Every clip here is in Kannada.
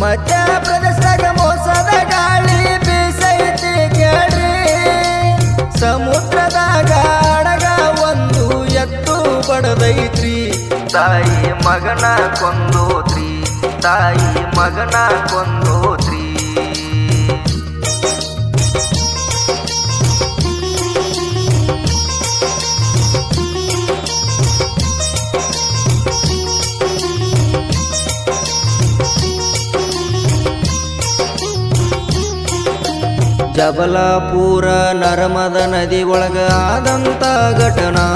ಮಧ್ಯಪ್ರದೇಶದಾಗ ಮೋಸದ ಗಾಳಿ ಬೀಸೈತಿ ಕೇಳ್ರಿ. ಸಮುದ್ರದಾಗ ಹಡಗ ಒಂದು ಎತ್ತು ಬಡದೈತ್ರಿ. ತಾಯಿ ಮಗನ ಕೊಂದೋತ್ರಿ, ತಾಯಿ ಮಗನ ಕೊಂದೋತ್ರಿ. ಜಬಲಾಪುರ ನರ್ಮದ ನದಿ ಒಳಗ ಆದಂತ ಘಟನಾ.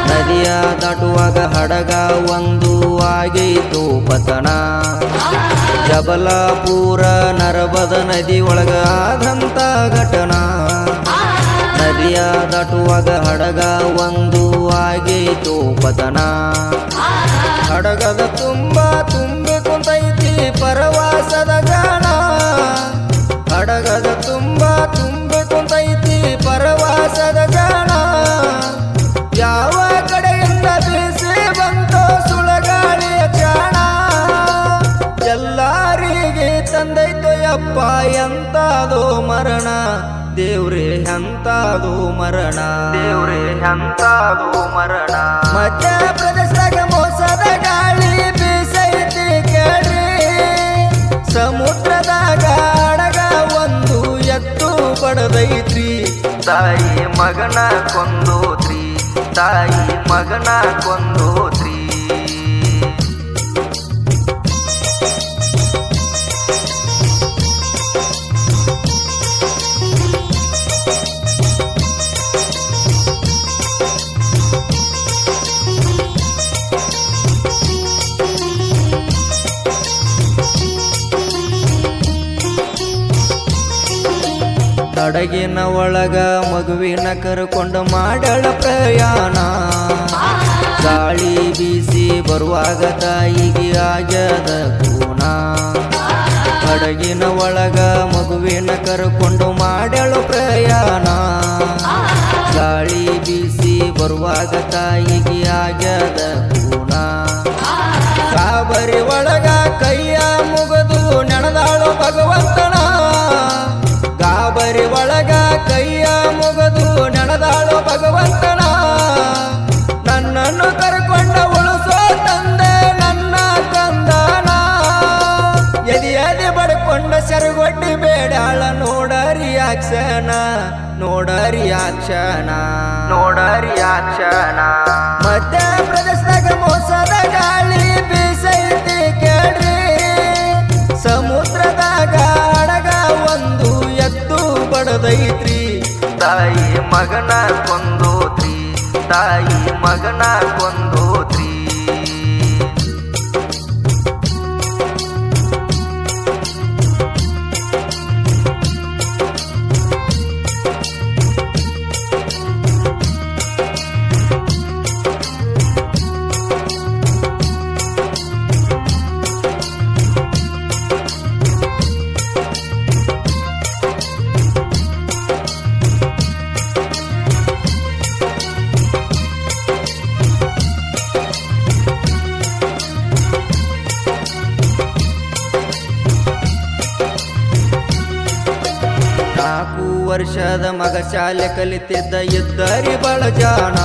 ನದಿಯ ದಾಟುವಾಗ ಹಡಗ ಒಂದು ಆಗೈತು ಪತನ. ಜಬಲಾಪುರ ನರ್ಮದ ನದಿ ಒಳಗ ಆದಂತ ಘಟನಾ. ನದಿಯ ದಾಟುವಾಗ ಹಡಗ ಒಂದು ಆಗೈತು ಪತನ. ಹಡಗದ ತುಂಬಿ ಕುಂತೈತಿ ಪರವಾಸದ ಗಾಣ. ಹಡಗದ ತುಂಬಿ ಕುಂತೈತಿ ಪರವಾಸದ ಗಾಣ. ಯಾವ ಕಡೆಯಿಂದ ಬೀಸಿ ಬಂತೋ ಸುಳಗಾಳಿಯ ಚಾಣ. ಎಲ್ಲರಿಗೆ ತಂದೈತೋ ಯಪ್ಪ ಎಂತಾದೋ ಮರಣ. ದೇವ್ರೇ ಎಂತಾದೋ ಮರಣ, ದೇವ್ರೇ ಎಂತಾದೋ ಮರಣ. ಮಧ್ಯಪ್ರದೇಶದಾಗ ಮೋಸದ ಗಾಳಿ ಬೀಸೈತಿ ಕೇಳ್ರಿ. ಸಮುದ್ರದಾಗ ಹಡಗ ಒಂದು ಎತ್ತು ಬಡದೈತ್ರಿ. ತಾಯಿ ಮಗನ ಕೊಂದೋತ್ರಿ, ತಾಯಿ ಮಗನ ಕೊಂದೋತ್ರಿ. ಹಡಗಿನ ಒಳಗ ಮಗುವಿನ ಕರ್ಕೊಂಡು ಮಾಡಳ ಪ್ರಯಾಣ. ಗಾಳಿ ಬೀಸಿ ಬರುವಾಗ ತಾಯಿಗೆ ಆಗ್ಯದ ಕೂನ. ಹಡಗಿನ ಒಳಗ ಮಗುವಿನ ಕರ್ಕೊಂಡು ಮಾಡಳ ಪ್ರಯಾಣ. ಗಾಳಿ ಬೀಸಿ ಬರುವಾಗ ತಾಯಿಗೆ ಆಗ್ಯದ ಕೂನ. ಕಾಬರಿ ಒಳಗ ಕೈಯ ಮುಗದು ನೆನೆದಾಳು ಭಗವಂತನ. ಗಾಬರಿ ಒಳಗ ಕೈಯ ಮುಗದು ನೆನೆದಾಳು ಭಗವಂತನ. ನನ್ನನ್ನು ಕರ್ಕೊಂಡ ಉಳಿಸೋ ತಂದೆ ನನ್ನ ಕಂದನ. ಎದೆ ಬಡ್ಕೊಂಡ ಸೆರಗೊಡ್ಡಿ ಬೇಡಾಳ ನೋಡರಿ ಅಕ್ಷಣ, ನೋಡರಿ ಅಕ್ಷಣ, ನೋಡರಿ ಅಕ್ಷಣ. ಮಧ್ಯಪ್ರದೇಶದಾಗ ಮೋಸದ ಗಾಳಿ ಬೀಸೈತಿ ಕೇಳ್ರಿ. ಸಮುದ್ರದಾಗ ಹಡಗ ಒಂದು ಎತ್ತು ಬಡದೈತ್ರಿ. ತಾಯಿ ಮಗನ ಕೊಂದೋತ್ರಿ, ತಾಯಿ ಮಗನ ಕೊಂದೋತ್ರಿ. ವರ್ಷದ ಮಗ ಶಾಲೆ ಕಲಿತಿದ್ದ ಇದ್ದರಿ ಬಳಜಾಣ.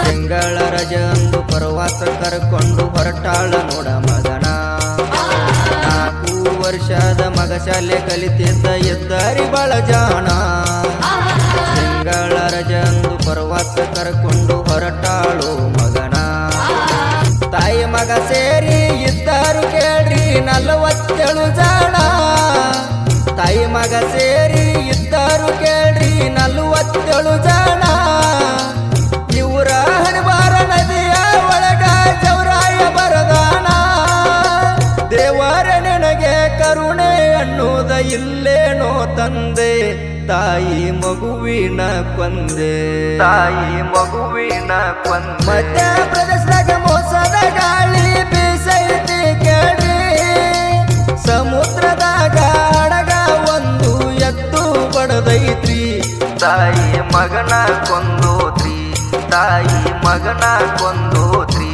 ತಿಂಗಳ ರಜೆ ಅಂದು ಪ್ರವಾಸ ಕರ್ಕೊಂಡು ಹೊರಟಾಳ ನೋಡ ಮಗನ. 4 ವರ್ಷದ ಮಗ ಶಾಲೆ ಕಲಿತಿದ್ದ ಇದ್ದರಿ ಬಳಜಾಣ. ತಿಂಗಳ ರಜೆ ಅಂದು ಪ್ರವಾಸ ಕರ್ಕೊಂಡು ಹೊರಟಾಳು ಮಗನ. ತಾಯಿ ಮಗ ಸೇರಿ ಇದ್ದರು ಕೇಳ್ರಿ 47 ಜನ. ತಾಯಿ ಮಗ ಸೇರಿ ಇದ್ದರು ಕೇಳ್ರಿ 47 ಜನ. ಇವರ ಹಣಬಾರ ನದಿಯ ಒಳಗ ಜವರಾಯ ಬರದಾನ. ದೇವರ ನಿನಗೆ ಕರುಣೆ ಅನ್ನುವುದ ಇಲ್ಲೇನೋ ತಂದೆ. ತಾಯಿ ಮಗುವಿನ ಕೊಂದೆ, ತಾಯಿ ಮಗುವಿನ ಕೊಂದೆ. ಮಧ್ಯಪ್ರದೇಶದಾಗ ಮೋಸದ ಗಾಳಿ ಬೀಸೈತಿ ಕೇಳ್ರಿ. ಸಮುದ್ರದಾಗ ಹಡಗ ಒಂದು ಎತ್ತು ಬಡದೈತ್ರಿ. ತಾಯಿ ಮಗನ ಕೊಂದೋತ್ರಿ, ತಾಯಿ ಮಗನ ಕೊಂದೋತ್ರಿ.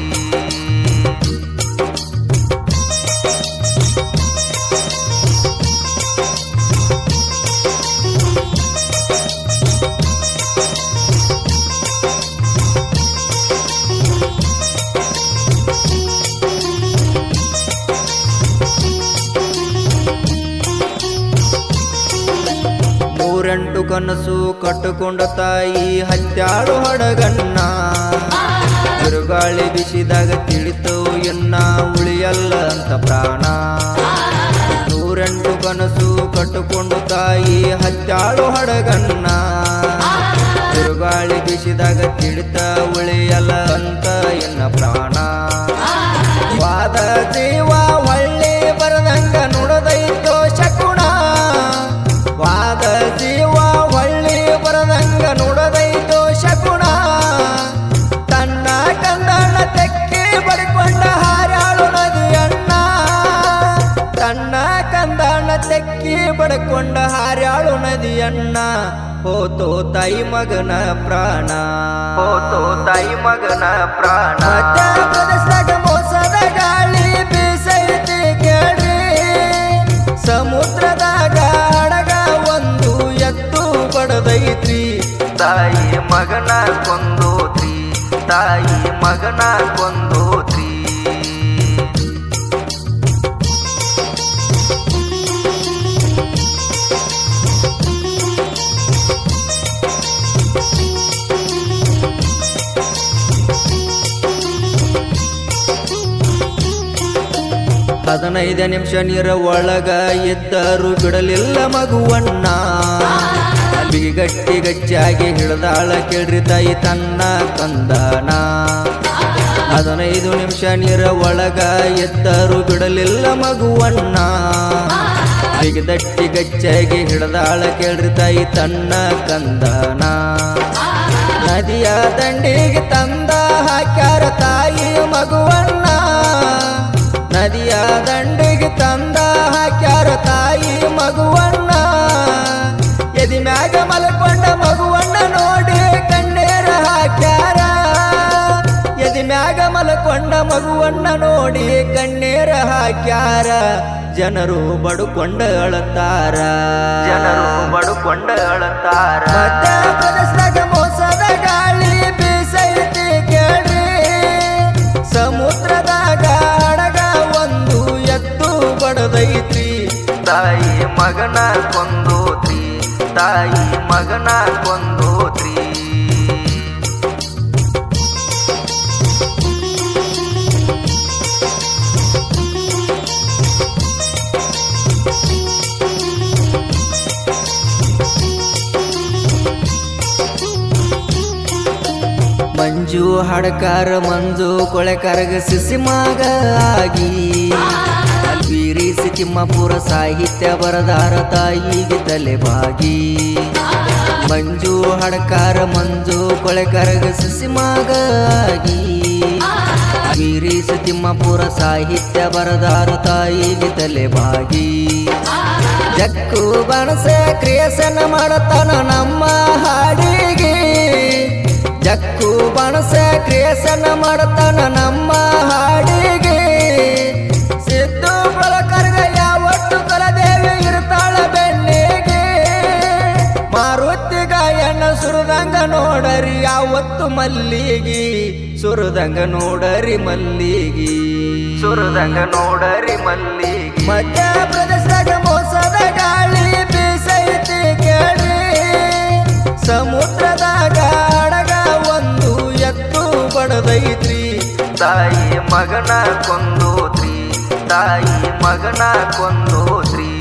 ನೂರೆಂಟು ಕನಸು ಕಟ್ಟುಕೊಂಡ ತಾಯಿ ಹತ್ಯಾಳು ಹಡಗನ್ನ ಬಿರುಗಾಳಿ ಬಿಸಿದಾಗ ತಿಳಿತು ಎನ್ನ ಉಳಿಯಲ್ಲ ಅಂತ ಪ್ರಾಣ ನೂರೆಂಟು ಕನಸು ಕಟ್ಟುಕೊಂಡು ತಾಯಿ ಹತ್ಯಾಳು ಹಡಗನ್ನ ಬಿರುಗಾಳಿ ಬಿಸಿದಾಗ ತಿಳಿತ ಉಳಿಯಲ್ಲ ಅಂತ ಎನ್ನ ಪ್ರಾಣ ವಾದ ಜೀವ ಹೊಳ್ಳಿ ಬರದಂಗ ನುಡದೈತೋ ಶಕುಣ ವಾದ ಜೀವ ಹೊಳ್ಳಿ ಬರದಂಗ ನುಡದೈತೋ ಶಕುಣ ತನ್ನ ಕಂದಣ ತೆಕ್ಕಿ ಬಡ್ಕೊಂಡ ಹಾರ್ಯಾಳು ನದಿಯಣ್ಣ ತನ್ನ ಕಂದಣ ತೆಕ್ಕಿ ಬಡ್ಕೊಂಡ ಹಾರ್ಯಾಳು ನದಿಯಣ್ಣ ಹೋತೋ ತಾಯಿ ಮಗನ ಪ್ರಾಣ ಹೋತೋ ತಾಯಿ ಮಗನ ಪ್ರಾಣ ಮಧ್ಯಪ್ರದೇಶದಾಗ ಮೋಸದ ಗಾಳಿ ಬೀಸೈತಿ ಕೇಳಿ ಸಮುದ್ರದಾಗ ಹಡಗ ಒಂದು ಎತ್ತು ಬಡದೈತ್ರಿ ತಾಯಿ ಮಗನ ಕೊಂದೋತ್ರಿ ತಾಯಿ ಮಗನ ಕೊಂದೋತ್ರಿ ಹದಿನೈದು ನಿಮಿಷ ನೀರ ಒಳಗ ಎದ್ದರು ಬಿಡಲಿಲ್ಲ ಮಗುವಣ್ಣ ಬಿಗಟ್ಟಿ ಗಚ್ಚಾಗಿ ಹಿಡ್ದಾಳ ಕೇಳ್ರಿ ತಾಯಿ ತನ್ನ ಕಂದನ 15 ನಿಮಿಷ ನೀರ ಒಳಗ ಎದ್ದರು ಬಿಡಲಿಲ್ಲ ಮಗುವಣ್ಣ ಬಿಗದಟ್ಟಿ ಗಚ್ಚಾಗಿ ಹಿಡ್ದಾಳ ಕೇಳ್ರಿ ತಾಯಿ ತನ್ನ ಕಂದನ ನದಿಯ ದಂಡಿಗೆ ತಂದ ಹಾಕ್ಯಾರ ತಾಯಿ ಮಗುವಣ್ಣ ನದಿಯ ದಂಡಿಗೆ ತಂದ ಹಾಕ್ಯಾರ ತಾಯಿ ಮಗುವಣ್ಣ ಎದಿ ಮ್ಯಾಗ ಮಲ್ಕೊಂಡ ಮಗುವಣ್ಣ ನೋಡಿ ಕಣ್ಣೀರ ಹಾಕ್ಯಾರ ಎದಿ ಮ್ಯಾಗ ಮಲ್ಕೊಂಡ ಮಗುವಣ್ಣ ನೋಡಿ ಕಣ್ಣೀರ ಹಾಕ್ಯಾರ ಜನರು ಬಡುಕೊಂಡ ಅಳತಾರ ಜನರು ಬಡುಕೊಂಡ ಅಳತಾರ ಮಧ್ಯಪ್ರದೇಶದಾಗ ಮೋಸದ ಗಾಳಿ ಬೀಸೈತಿ ಕೇಳಿ ಸಮುದ್ರದಾಗ ಹಡಗ ಒಂದು ಎತ್ತು ಬಡದೈತ್ರಿ ತಾಯಿ ಮಗನ ಕೊಂದೋತ್ರಿ ತಾಯಿ ಮಗನ ಕೊಂದೋತ್ರಿ ಮಂಜು ಹಡಕಾರ ಮಂಜು ಕೊಳೆಕರಗ ಸಿಸಿ ಮಗ ಆಗಿ ಬೀರಿಸಿ ತಿಮ್ಮಪುರ ಸಾಹಿತ್ಯ ಬರದಾರ ತಾಯಿಗೆ ತಲೆಬಾಗಿ ಮಂಜು ಹಡಕಾರ ಮಂಜು ಕೊಳೆಕರಗ ಸಿಸಿ ಮಗ ಆಗಿ ಬೀರಿಸಿ ತಿಮ್ಮಪುರ ಸಾಹಿತ್ಯ ಬರದಾರ ತಾಯಿಗೆ ತಲೆಬಾಗಿ ಜಕ್ಕು ಬಣಸೆ ಕ್ರಿಯೇಷನ್ ಮಾಡತಾನ ನಮ್ಮ ಹಾಡಿಗೆ ಜಕ್ಕು ಬಣಸೆ ಕ್ರಿಯೇಷನ್ ಮಾಡತಾನ ನಮ್ಮ ಹಾಡಿಗೆ ಸಿದ್ದು ಬಳಕರ್ಗ ಯಾವತ್ತು ಕಲದೇವಿ ಇರ್ತಾಳ ಬೆನ್ನಿಗೆ ಮಾರುತಿ ಗಾಯನ ಸುರದಂಗ ನೋಡರಿ ಯಾವತ್ತು ಮಲ್ಲಿಗಿ ಸುರದಂಗ ನೋಡರಿ ಮಲ್ಲಿಗಿ ಸುರದಂಗ ನೋಡರಿ ಮಲ್ಲಿಗಿ ಮಧ್ಯಪ್ರದೇಶದಾಗ ಮೋಸದ ಗಾಳಿ ಬೀಸೈತಿ ಕೇಳಿ ಸಮುದ್ರದಾಗ ಹಡಗ ಒಂದು ಎತ್ತು ಬಡದೈತ್ರಿ ತಾಯಿ ಮಗನ ಕೊಂದೋತ್ರಿ ತಾಯಿ ಮಗನ ಕೊಂದೋತ್ರಿ